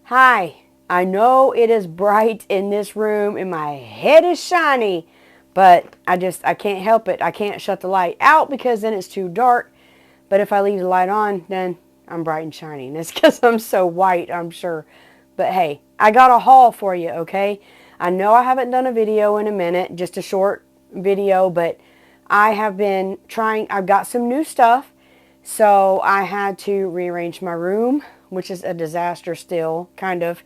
Hi, I know it is bright in this room and my head is shiny, but I can't help it. I can't shut the light out because then it's too dark. But if I leave the light on, then I'm bright and shiny. And it's because I'm so white, I'm sure. But hey, I got a haul for you, okay? I know I haven't done a video in a minute, just a short video, but I have been trying. I've got some new stuff. So I had to rearrange my room, which is a disaster still, kind of.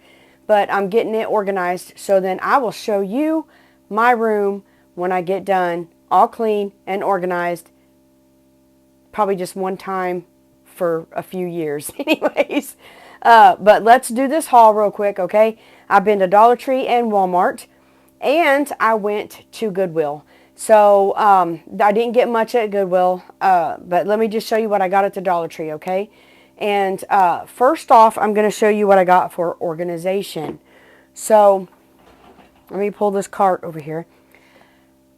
But I'm getting it organized, so then I will show you my room when I get done, all clean and organized. Probably just one time for a few years anyways. But let's do this haul real quick, okay? I've been to Dollar Tree and Walmart, and I went to Goodwill. So I didn't get much at Goodwill, but let me just show you what I got at the Dollar Tree, okay? And first off, I'm going to show you what I got for organization. So let me pull this cart over here.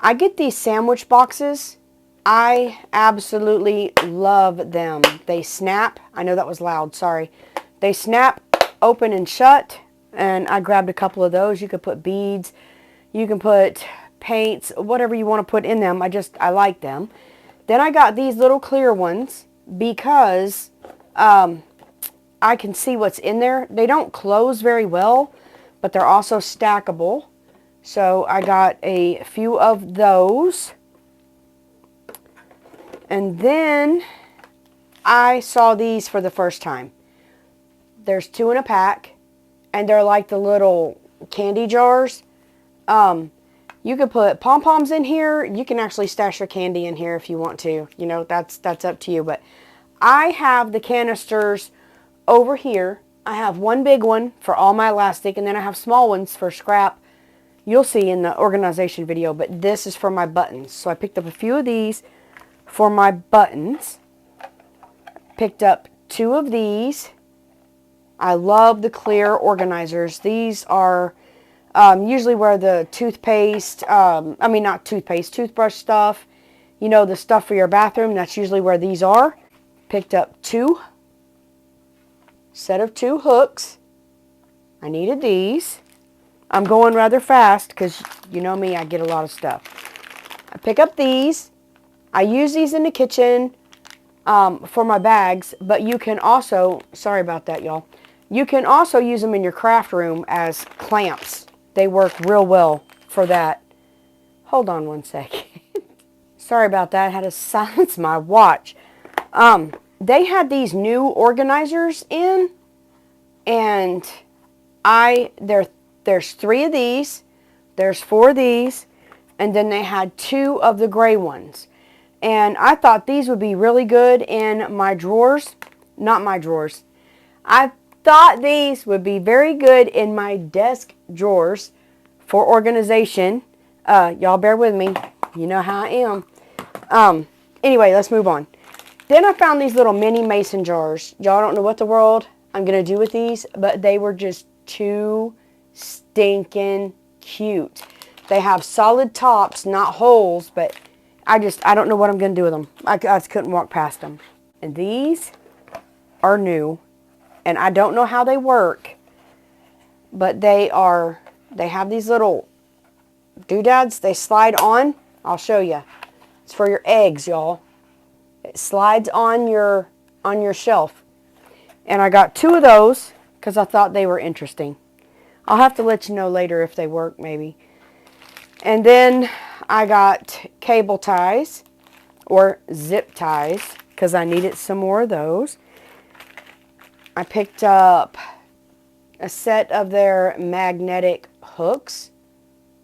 I get these sandwich boxes. I absolutely love them. They snap. I know that was loud, sorry. They snap open and shut, and I grabbed a couple of those. You could put beads. You can put paints, whatever you want to put in them. I like them. Then I got these little clear ones because I can see what's in there. They don't close very well, but they're also stackable. So I got a few of those. And then I saw these for the first time. There's 2 in a pack, and they're like the little candy jars. You could put pom-poms in here. You can actually stash your candy in here if you want to. You know, that's up to you. But I have the canisters over here. I have one big one for all my elastic, and then I have small ones for scrap. You'll see in the organization video, but this is for my buttons. So I picked up a few of these for my buttons. Picked up 2 of these. I love the clear organizers. These are usually where the toothpaste, not toothpaste, toothbrush stuff, you know, the stuff for your bathroom, that's usually where these are. Picked up 2 set of 2 hooks. I needed these. I'm going rather fast because you know me, I get a lot of stuff. I pick up these. I use these in the kitchen for my bags, but you can also, sorry about that, y'all. You can also use them in your craft room as clamps. They work real well for that. Hold on one second. Sorry about that. I had to silence my watch. They had these new organizers in, and there's 3 of these, there's 4 of these, and then they had 2 of the gray ones. And I thought these would be really good in my drawers. Not my drawers. I thought these would be very good in my desk drawers for organization. Y'all bear with me. You know how I am. Anyway, let's move on. Then I found these little mini mason jars. Y'all don't know what the world I'm going to do with these, but they were just too stinking cute. They have solid tops, not holes, but I don't know what I'm going to do with them. I just couldn't walk past them. And these are new. And I don't know how they work, but they have these little doodads. They slide on. I'll show you. It's for your eggs, y'all. It slides on your shelf. And I got 2 of those because I thought they were interesting. I'll have to let you know later if they work, maybe. And then I got cable ties or zip ties because I needed some more of those. I picked up a set of their magnetic hooks.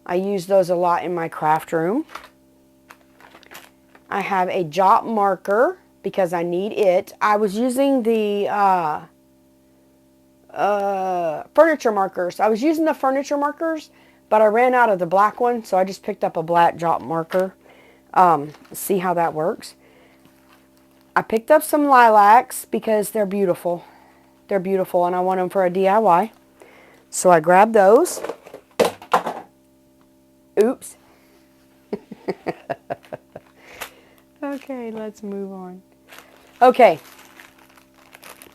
I use those a lot in my craft room. I have a jot marker because I need it. I was using the furniture markers. I was using the furniture markers, but I ran out of the black one, so I just picked up a black jot marker. See how that works. I picked up some lilacs because they're beautiful. They're beautiful, and I want them for a DIY. So I grabbed those. Oops. Okay, let's move on. Okay.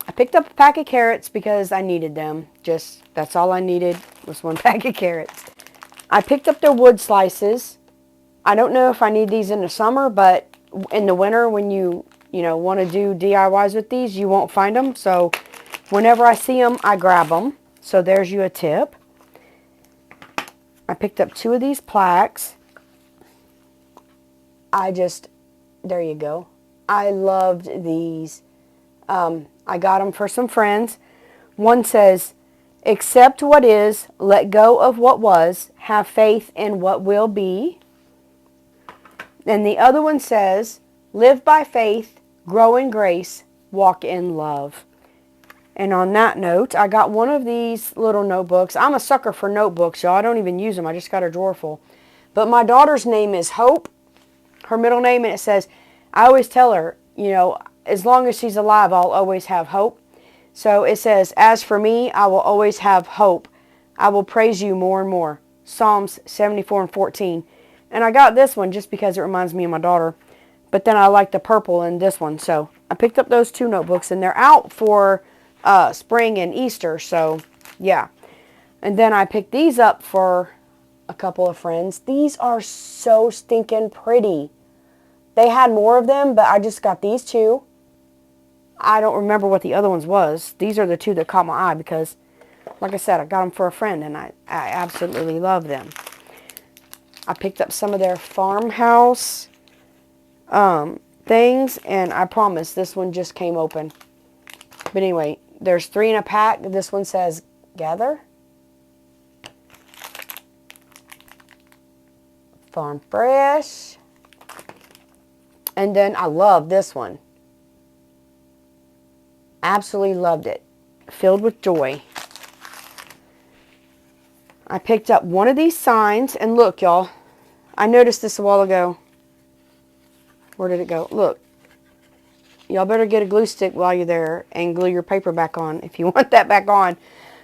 I picked up a pack of carrots because I needed them. Just, that's all I needed was one pack of carrots. I picked up their wood slices. I don't know if I need these in the summer, but in the winter when you want to do DIYs with these, you won't find them. So whenever I see them, I grab them. So there's you a tip. I picked up 2 of these plaques. There you go. I loved these. I got them for some friends. One says, accept what is, let go of what was, have faith in what will be. And the other one says, live by faith, grow in grace, walk in love. And on that note, I got one of these little notebooks. I'm a sucker for notebooks, y'all. I don't even use them. I just got a drawer full. But my daughter's name is Hope, her middle name, and it says, I always tell her, as long as she's alive, I'll always have hope. So it says, as for me, I will always have hope. I will praise you more and more. Psalms 74:14. And I got this one just because it reminds me of my daughter. But then I like the purple in this one. So I picked up those 2 notebooks, and they're out for spring and Easter. So yeah. And then I picked these up for a couple of friends. These are so stinking pretty. They had more of them, but I just got these 2. I don't remember what the other ones was. These are the 2 that caught my eye because, like I said, I got them for a friend, and I absolutely love them. I picked up some of their farmhouse things, and I promise this one just came open. But anyway, there's 3 in a pack. This one says, gather. Farm fresh. And then I love this one. Absolutely loved it. Filled with joy. I picked up one of these signs, and look, y'all. I noticed this a while ago. Where did it go? Look. Y'all better get a glue stick while you're there and glue your paper back on if you want that back on.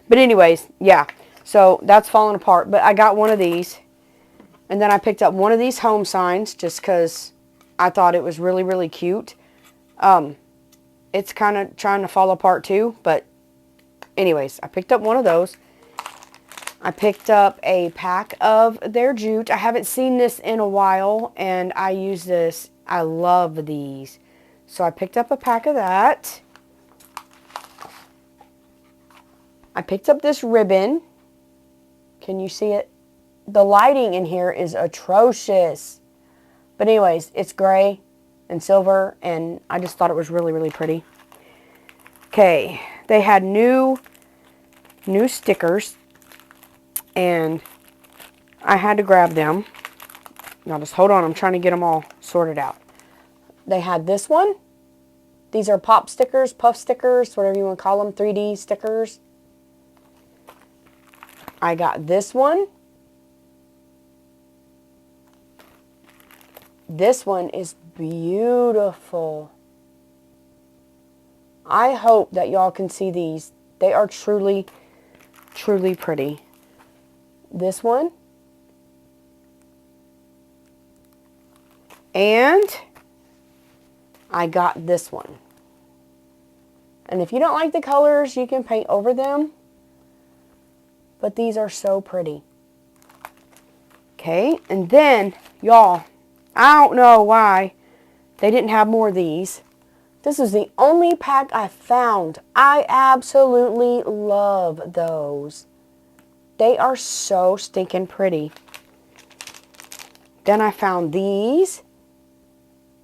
But anyways, yeah. So that's falling apart. But I got one of these. And then I picked up one of these home signs just because I thought it was really, really cute. It's kind of trying to fall apart too. But anyways, I picked up one of those. I picked up a pack of their jute. I haven't seen this in a while, and I use this. I love these. So I picked up a pack of that. I picked up this ribbon. Can you see it? The lighting in here is atrocious. But anyways, it's gray and silver, and I just thought it was really, really pretty. Okay, they had new stickers, and I had to grab them. Now just hold on, I'm trying to get them all sorted out. They had this one. These are pop stickers, puff stickers, whatever you want to call them, 3D stickers. I got this one. This one is beautiful. I hope that y'all can see these. They are truly, truly pretty. This one. And I got this one. And if you don't like the colors, you can paint over them. But these are so pretty. Okay, and then, y'all, I don't know why they didn't have more of these. This is the only pack I found. I absolutely love those. They are so stinking pretty. Then I found these.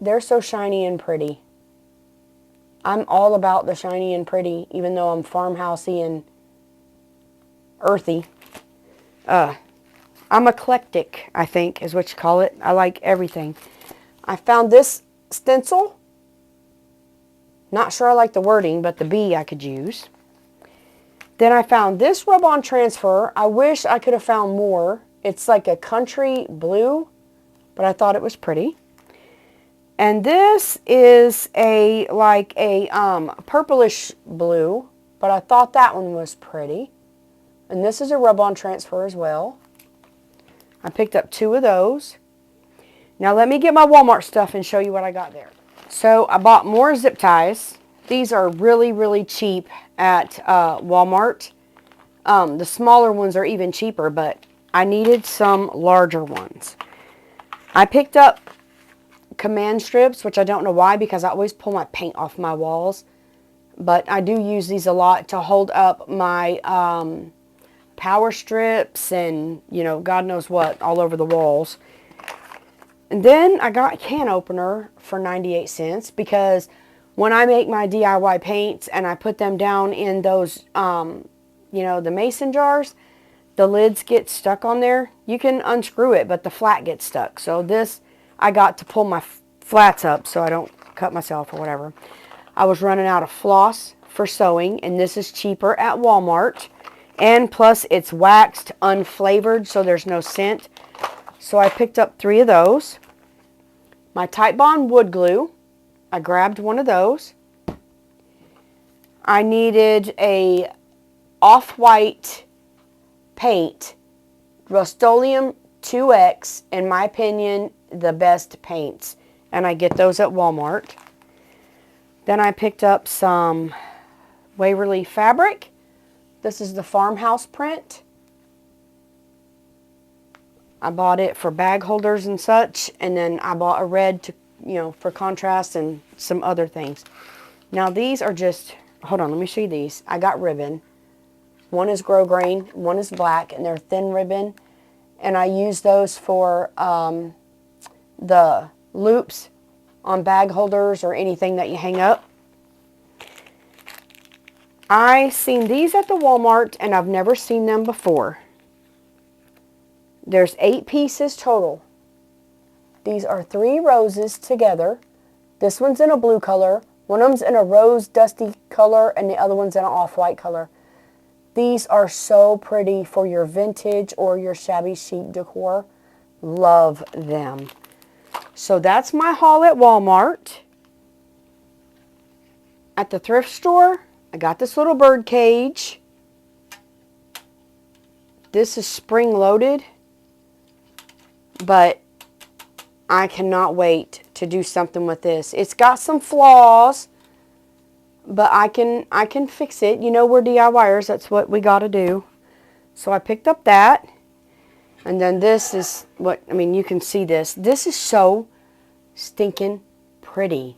They're so shiny and pretty. I'm all about the shiny and pretty, even though I'm farmhousey and earthy. I'm eclectic, I think, is what you call it. I like everything. I found this stencil. Not sure I like the wording, but the B I could use. Then I found this rub-on transfer. I wish I could have found more. It's like a country blue, but I thought it was pretty. And this is like a purplish blue, but I thought that one was pretty. And this is a rub-on transfer as well. I picked up 2 of those. Now let me get my Walmart stuff and show you what I got there. So I bought more zip ties. These are really, really cheap at Walmart. The smaller ones are even cheaper, but I needed some larger ones. I picked up command strips, which I don't know why, because I always pull my paint off my walls. But I do use these a lot to hold up my power strips and, you know, God knows what, all over the walls. And then I got a can opener for 98 cents because when I make my DIY paints and I put them down in those, you know, the mason jars, the lids get stuck on there. You can unscrew it, but the flat gets stuck. So this, I got to pull my flats up so I don't cut myself or whatever. I was running out of floss for sewing, and this is cheaper at Walmart. And plus, it's waxed, unflavored, so there's no scent. So I picked up 3 of those. My Titebond wood glue. I grabbed one of those. I needed a off-white paint. Rust-Oleum 2X, in my opinion, the best paints. And I get those at Walmart. Then I picked up some Waverly fabric. This is the farmhouse print. I bought it for bag holders and such, and then I bought a red to, you know, for contrast and some other things. Now these are just, hold on, let me show you these. I got ribbon. One is grosgrain, one is black, and they're thin ribbon. And I use those for the loops on bag holders or anything that you hang up. I seen these at the Walmart, and I've never seen them before. There's 8 pieces total. These are 3 roses together. This one's in a blue color. One of them's in a rose dusty color, and the other one's in an off-white color. These are so pretty for your vintage or your shabby chic decor. Love them. So that's my haul at Walmart. At the thrift store, I got this little bird cage. This is spring loaded, but I cannot wait to do something with this. It's got some flaws, but I can fix it. You know, we're DIYers. That's what we got to do. So I picked up that. And then this is what, I mean, you can see this. This is so stinking pretty.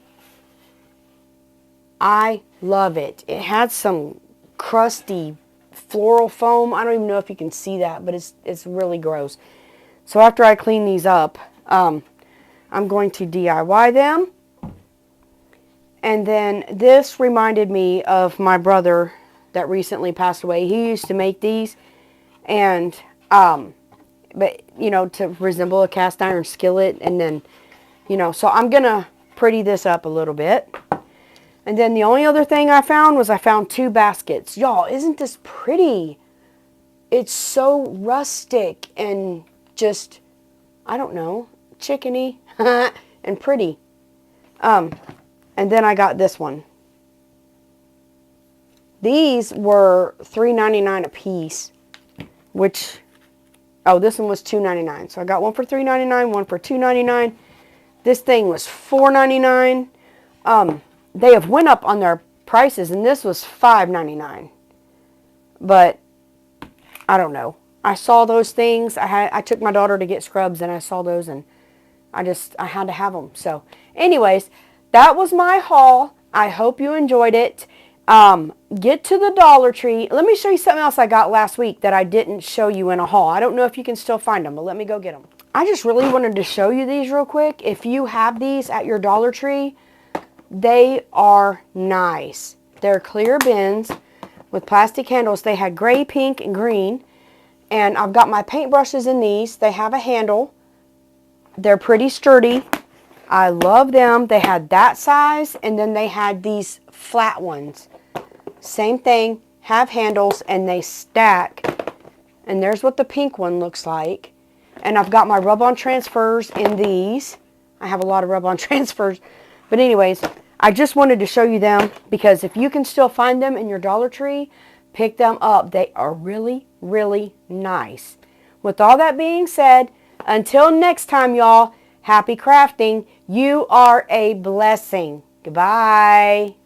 I love it. It had some crusty floral foam. I don't even know if you can see that, but it's really gross. So after I clean these up, I'm going to DIY them. And then this reminded me of my brother that recently passed away. He used to make these, and but you know, to resemble a cast iron skillet, and then, you know, so I'm gonna pretty this up a little bit. And then the only other thing I found was I found 2 baskets. Y'all, isn't this pretty? It's so rustic and just, I don't know, chickeny and pretty. And then I got this one. These were $3.99 a piece, which, oh, this one was $2.99. So I got one for $3.99, one for $2.99. This thing was $4.99. They have went up on their prices, and this was $5.99. But I don't know. I saw those things. I took my daughter to get scrubs, and I saw those, and I had to have them. So anyways, that was my haul. I hope you enjoyed it. Get to the Dollar Tree. Let me show you something else I got last week that I didn't show you in a haul. I don't know if you can still find them, but let me go get them. I just really wanted to show you these real quick. If you have these at your Dollar Tree, they are nice. They're clear bins with plastic handles. They had gray, pink, and green. And I've got my paintbrushes in these. They have a handle. They're pretty sturdy. I love them. They had that size, and then they had these flat ones. Same thing, have handles, and they stack. And there's what the pink one looks like. And I've got my rub-on transfers in these. I have a lot of rub-on transfers. But anyways, I just wanted to show you them because if you can still find them in your Dollar Tree, pick them up. They are really, really nice. With all that being said, until next time, y'all, happy crafting. You are a blessing. Goodbye.